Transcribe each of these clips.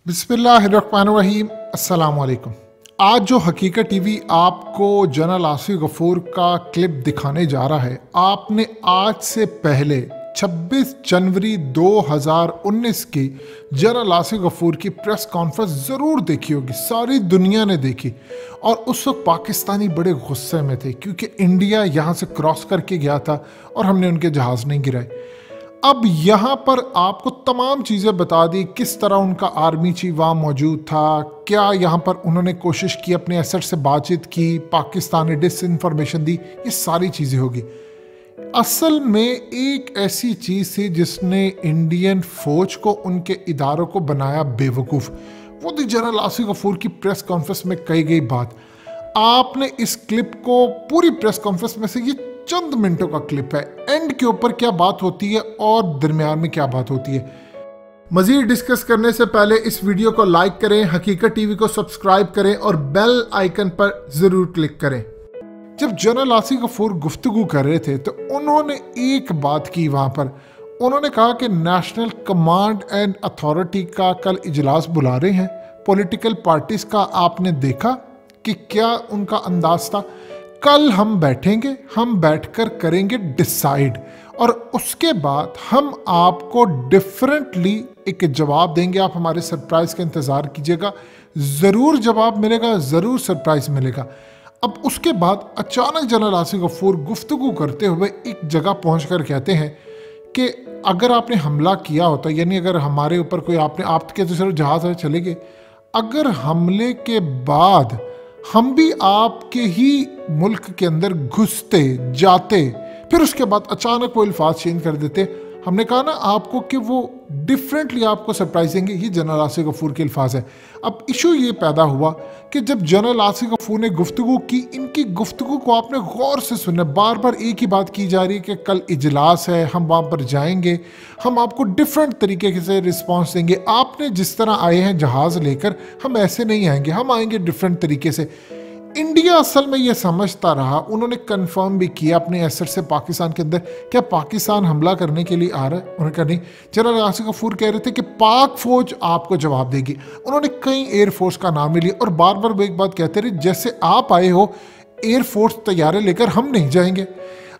बिस्मिल्लाहिर्रहमानिर्रहीम। अस्सलाम वालेकुम। आज जो हकीकत टीवी आपको जनरल आसिफ गफूर का क्लिप दिखाने जा रहा है, आपने आज से पहले 26 जनवरी 2019 की जनरल आसिफ गफूर की प्रेस कॉन्फ्रेंस ज़रूर देखी होगी। सारी दुनिया ने देखी और उस वक्त पाकिस्तानी बड़े गुस्से में थे क्योंकि इंडिया यहाँ से क्रॉस करके गया था और हमने उनके जहाज़ नहीं गिराए। अब यहाँ पर आपको तमाम चीज़ें बता दी, किस तरह उनका आर्मी चीफ वहाँ मौजूद था, क्या यहाँ पर उन्होंने कोशिश की अपने एसेट से बातचीत की, पाकिस्तान ने डिसइंफॉर्मेशन दी, ये सारी चीज़ें होगी। असल में एक ऐसी चीज़ थी जिसने इंडियन फौज को, उनके इदारों को बनाया बेवकूफ़। वो थी जनरल आसिफ गफूर की प्रेस कॉन्फ्रेंस में कही गई बात। आपने इस क्लिप को, पूरी प्रेस कॉन्फ्रेंस में से ये चंद मिनटों का क्लिप है, एंड के ऊपर क्या बात होती है और दरमियान में क्या बात होती है। मजीद डिस्कस करने से पहले इस वीडियो को लाइक करें, हकीकत टीवी को सब्सक्राइब करें और बेल आइकन पर जरूर क्लिक करें। जब जनरल आसिफ गफूर गुफ्तगू कर रहे थे तो उन्होंने एक बात की वहां पर, उन्होंने कहा कि नेशनल कमांड एंड अथॉरिटी का कल इजलास बुला रहे हैं, पॉलिटिकल पार्टीज का आपने देखा कि क्या उनका अंदाज था। कल हम बैठेंगे, हम बैठकर करेंगे डिसाइड और उसके बाद हम आपको डिफरेंटली एक जवाब देंगे। आप हमारे सरप्राइज का इंतज़ार कीजिएगा, ज़रूर जवाब मिलेगा, ज़रूर सरप्राइज मिलेगा। अब उसके बाद अचानक जनरल आसिफ गफूर गुफ्तगू करते हुए एक जगह पहुंचकर कहते हैं कि अगर आपने हमला किया होता, यानी अगर हमारे ऊपर कोई आपके तो सिर्फ जहाज़ चले गए, अगर हमले के बाद हम भी आपके ही मुल्क के अंदर घुसते जाते, फिर उसके बाद अचानक वो अल्फाज चेंज कर देते, हमने कहा ना आपको कि वो डिफरेंटली आपको सरप्राइज देंगे। ये जनरल आसिफ गफूर के अल्फाज है। अब इशू ये पैदा हुआ कि जब जनरल आसिफ गफूर ने गुफ्तगू की, इनकी गुफ्तगू को आपने गौर से सुना। बार बार एक ही बात की जा रही है कि कल इजलास है, हम वहाँ पर जाएंगे, हम आपको डिफरेंट तरीके से रिस्पॉन्स देंगे। आपने जिस तरह आए हैं जहाज़ लेकर, हम ऐसे नहीं आएंगे, हम आएंगे डिफरेंट तरीके से। इंडिया असल में ये समझता रहा, उन्होंने कंफर्म भी किया अपने एसेट से पाकिस्तान के अंदर, क्या पाकिस्तान हमला करने के लिए आ रहा है। उन्होंने कहा नहीं। जनरल आसिफ गफूर कह रहे थे कि पाक फौज आपको जवाब देगी। उन्होंने कई एयरफोर्स का नाम लिया और बार बार वो एक बात कहते रहे, जैसे आप आए हो एयरफोर्स तैयारे लेकर, हम नहीं जाएंगे।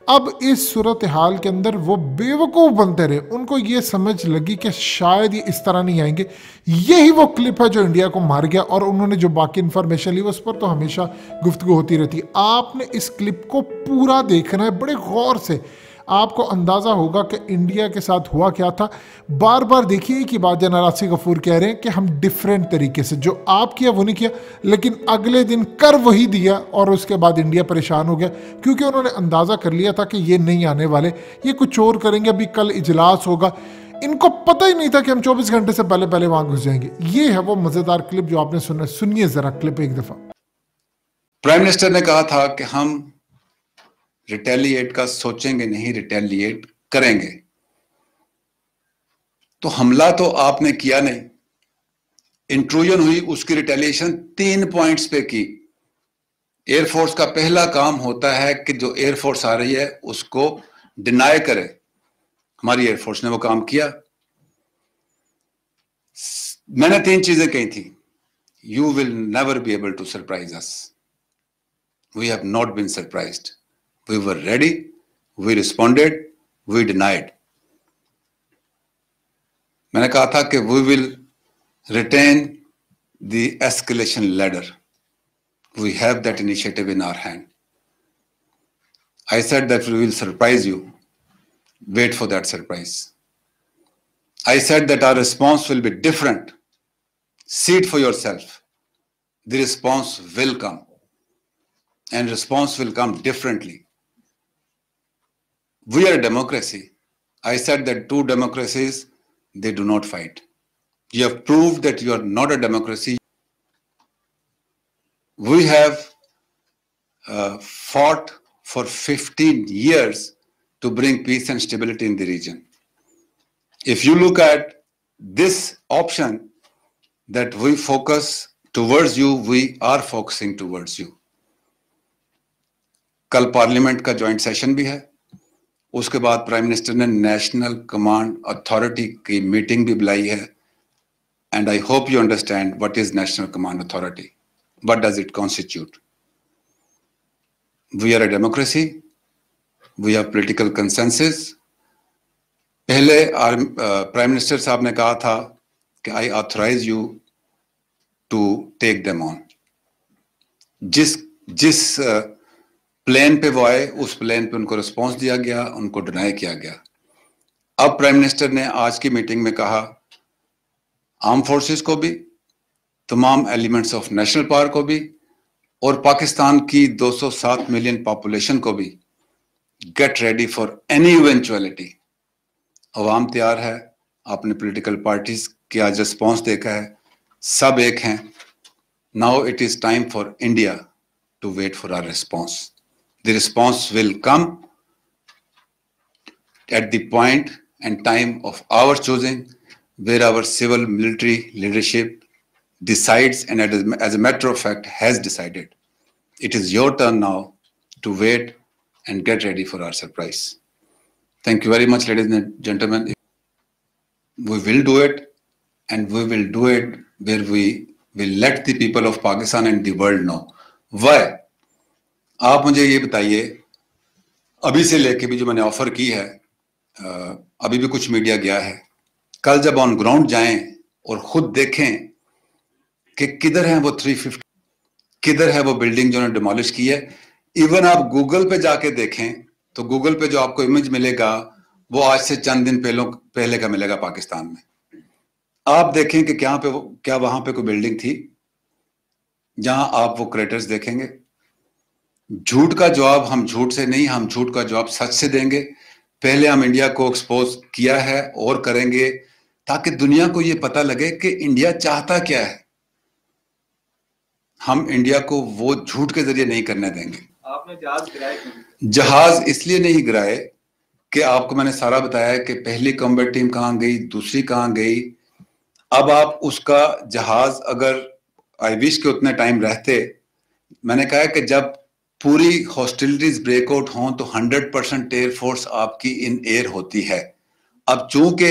अब इस सूरत हाल के अंदर वो बेवकूफ़ बनते रहे, उनको ये समझ लगी कि शायद ये इस तरह नहीं आएंगे। यही वो क्लिप है जो इंडिया को मार गया और उन्होंने जो बाकी इन्फॉर्मेशन ली उस पर तो हमेशा गुफ्तगू होती रहती है। आपने इस क्लिप को पूरा देखना है बड़े गौर से, आपको अंदाज़ा होगा कि इंडिया के साथ हुआ क्या था। बार बार देखिए कि बात जनरल आसिफ गफूर कह रहे हैं कि हम डिफरेंट तरीके से, जो आप किया वो नहीं किया, लेकिन अगले दिन कर वही दिया और उसके बाद इंडिया परेशान हो गया क्योंकि उन्होंने अंदाज़ा कर लिया था कि ये नहीं आने वाले, ये कुछ और करेंगे। अभी कल इजलास होगा, इनको पता ही नहीं था कि हम 24 घंटे से पहले पहले वहां घुस जाएंगे। ये है वो मज़ेदार क्लिप जो आपने सुना। सुनिए ज़रा क्लिप एक दफ़ा। प्राइम मिनिस्टर ने कहा था कि हम रिटेलिएट का सोचेंगे नहीं, रिटेलिएट करेंगे। तो हमला तो आपने किया नहीं, इंट्रूजन हुई, उसकी रिटेलिएशन 3 पॉइंट्स पे की। एयरफोर्स का पहला काम होता है कि जो एयरफोर्स आ रही है उसको डिनाई करे। हमारी एयरफोर्स ने वो काम किया। मैंने 3 चीजें कही थी। You will never be able to surprise us. We have not been surprised. We were ready, we responded, we denied. मैंने कहा था कि we will retain the escalation ladder. We have that initiative in our hand. I said that we will surprise you. Wait for that surprise. I said that our response will be different. See it for yourself. The response will come. And response will come differently. We are a democracy. I said that 2 democracies, they do not fight. You have proved that you are not a democracy. We have fought for 15 years to bring peace and stability in the region. If you look at this option that we focus towards you, we are focusing towards you. कल parliament का joint session भी है। उसके बाद prime minister ने national command authority की meeting भी बुलाई है and I hope you understand what is National Command Authority. What does it constitute? We are a democracy. We have political consensus. पहले प्राइम मिनिस्टर साहब ने कहा था कि I authorize you to take them on. जिस plane पे वो आए उस प्लेन पे उनको रिस्पॉन्स दिया गया, उनको डिनाई किया गया। अब प्राइम मिनिस्टर ने आज की मीटिंग में कहा आर्म फोर्सेस को भी, तमाम एलिमेंट्स ऑफ नेशनल पावर को भी और पाकिस्तान की 207 मिलियन पॉपुलेशन को भी, get ready for any eventuality. अवाम तैयार है, आपने पॉलिटिकल पार्टीज के आज रिस्पॉन्स देखा है, सब एक हैं। Now it is time for India to wait for our response. The response will come at the point and time of our choosing, where our civil military leadership decides and as a matter of fact has decided. It is your turn now to wait and get ready for our surprise. Thank you very much, ladies and gentlemen. We will do it, and we will do it where we will let the people of Pakistan and the world know. Why? आप मुझे ये बताइए, अभी से लेके भी जो मैंने ऑफर की है, अभी भी कुछ मीडिया गया है, कल जब ऑन ग्राउंड जाएं और खुद देखें कि किधर है वो 350, किधर है वो बिल्डिंग जो उन्होंने डिमोलिश की है। इवन आप गूगल पे जाके देखें तो गूगल पे जो आपको इमेज मिलेगा वो आज से चंद दिन पहले का मिलेगा पाकिस्तान में। आप देखें कि क्या वहां पे कोई बिल्डिंग थी जहां आप वो क्रेटर्स देखेंगे। झूठ का जवाब हम झूठ से नहीं, हम झूठ का जवाब सच से देंगे। पहले हम इंडिया को एक्सपोज किया है और करेंगे ताकि दुनिया को ये पता लगे कि इंडिया चाहता क्या है। हम इंडिया को वो झूठ के जरिए नहीं करने देंगे। आपने जहाज गिराए क्यों? जहाज इसलिए नहीं गिराए कि आपको मैंने सारा बताया है कि पहली कॉम्बैट टीम कहां गई, दूसरी कहां गई। अब आप उसका जहाज अगर आई विश के उतने टाइम रहते, मैंने कहा कि जब पूरी हॉस्टिलिटीज ब्रेकआउट हों तो 100% एयर फोर्स आपकी इन एयर होती है। अब चूंकि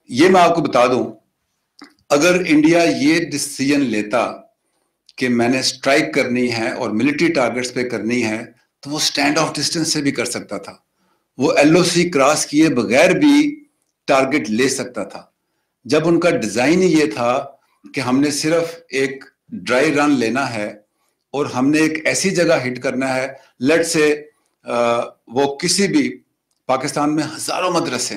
ये मैं आपको बता दूं, अगर इंडिया ये डिसीजन लेता कि मैंने स्ट्राइक करनी है और मिलिट्री टारगेट्स पे करनी है तो वो स्टैंड ऑफ डिस्टेंस से भी कर सकता था, वो LOC क्रॉस किए बगैर भी टारगेट ले सकता था। जब उनका डिजाइन ही ये था कि हमने सिर्फ एक ड्राई रन लेना है और हमने एक ऐसी जगह हिट करना है, लेट से वो किसी भी पाकिस्तान में हजारों मदरसे,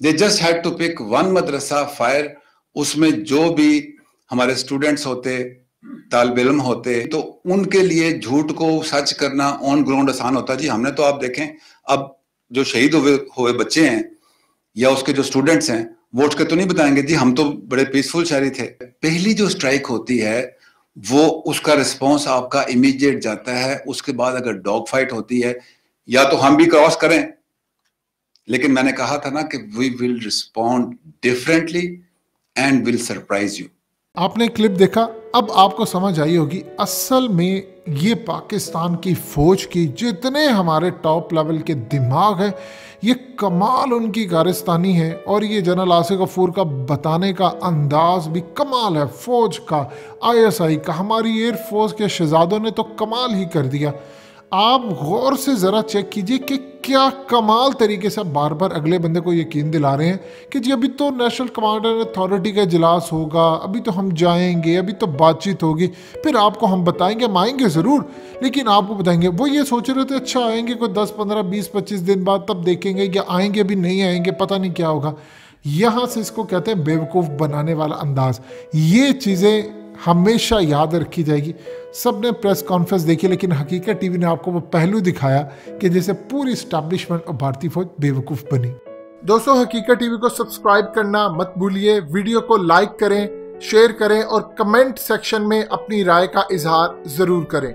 they just had to pick one मदरसा फायर, उसमें जो भी हमारे स्टूडेंट्स होते, तालिब इल्म होते, तो उनके लिए झूठ को सच करना ऑन ग्राउंड आसान होता। जी हमने तो, आप देखें अब जो शहीद हुए बच्चे हैं या उसके जो स्टूडेंट्स हैं, वो उठ के तो नहीं बताएंगे जी हम तो बड़े पीसफुल शहरी थे। पहली जो स्ट्राइक होती है वो उसका रिस्पॉन्स आपका इमीडिएट जाता है। उसके बाद अगर डॉग फाइट होती है या तो हम भी क्रॉस करें, लेकिन मैंने कहा था ना कि we will respond differently and will surprise you. आपने क्लिप देखा, अब आपको समझ आई होगी असल में ये पाकिस्तान की फौज की जितने हमारे टॉप लेवल के दिमाग है, ये कमाल उनकी कारस्तानी है। और ये जनरल आसिफ गफूर का बताने का अंदाज भी कमाल है। फौज का, ISI का, हमारी एयरफोर्स के शहजादों ने तो कमाल ही कर दिया। आप गौर से ज़रा चेक कीजिए कि क्या कमाल तरीके से बार बार अगले बंदे को यकीन दिला रहे हैं कि जी अभी तो नेशनल कमांडर अथॉरिटी का इजलास होगा, अभी तो हम जाएंगे, अभी तो बातचीत होगी, फिर आपको हम बताएंगे, हम आएंगे ज़रूर, लेकिन आपको बताएंगे। वो ये सोच रहे थे अच्छा आएंगे कोई 10, 15, 20, 25 दिन बाद, तब देखेंगे, या आएंगे भी नहीं आएंगे, पता नहीं क्या होगा। यहाँ से इसको कहते हैं बेवकूफ़ बनाने वाला अंदाज। ये चीज़ें हमेशा याद रखी जाएगी। सब ने प्रेस कॉन्फ्रेंस देखी, लेकिन हकीकत टीवी ने आपको वो पहलू दिखाया कि जैसे पूरी स्टैब्लिशमेंट और भारतीय फौज बेवकूफ़ बनी। दोस्तों, हकीकत टीवी को सब्सक्राइब करना मत भूलिए, वीडियो को लाइक करें, शेयर करें और कमेंट सेक्शन में अपनी राय का इजहार ज़रूर करें।